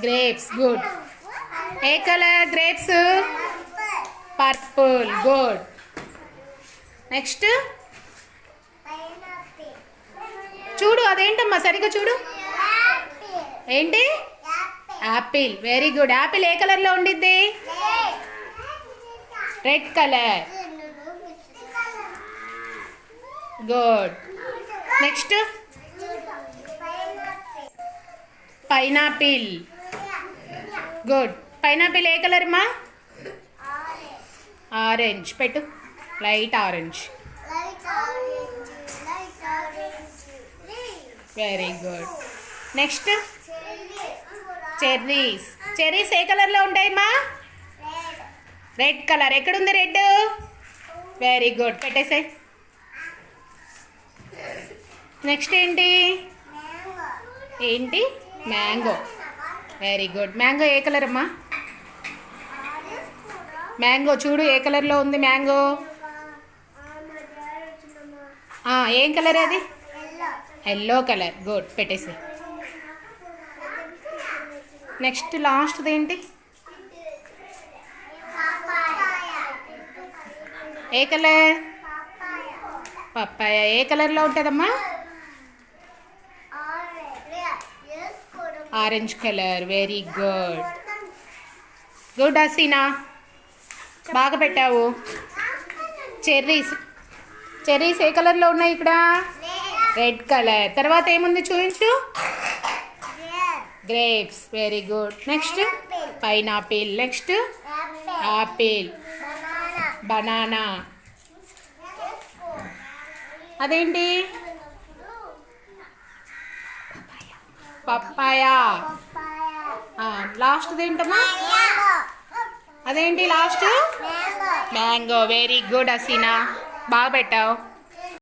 Grapes good. ఏ colour grapes? Purple good. Next చూడు, అదేంటమ్మా సరిగ్గా చూడు. ఏంటి? యాపిల్. Very good. యాపిల్ ఏ కలర్లో ఉండిద్ది? Red colour. Good. Next pineapple. Good. Pineapple ఏ కలర్ అమ్మా? ఆరెంజ్. పెట్టు. Light orange. Very good. Next cherries. Cherries ఏ కలర్లో ఉంటాయమ్మా? Red colour. ఎక్కడుంది రెడ్? Very good. పెట్టేసాయి. నెక్స్ట్ ఏంటి? ఏంటి? మ్యాంగో. Very good. మ్యాంగో ఏ కలర్ అమ్మా? మ్యాంగో చూడు ఏ కలర్లో ఉంది మ్యాంగో? ఏం కలర్ అది? Yellow colour. గుడ్. పెట్టేసి. నెక్స్ట్ లాస్ట్ది ఏంటి? ఏ కలర్? పప్పాయ. ఏ కలర్లో ఉంటుందమ్మా? Orange colour. Very good. Good Hasina, బాగా పెట్టావు. చెర్రీస్. చెర్రీస్ ఏ కలర్లో ఉన్నాయి ఇక్కడ? Red colour. తర్వాత ఏముంది చూపించు. Grapes. Very good. Next pineapple. Next apple. Banana. అదేంటి? పప్పాయ. లాస్ట్ది ఏంటమ్మా? అదేంటి last? Mango. Very good Hasina, బాగా పెట్టావు.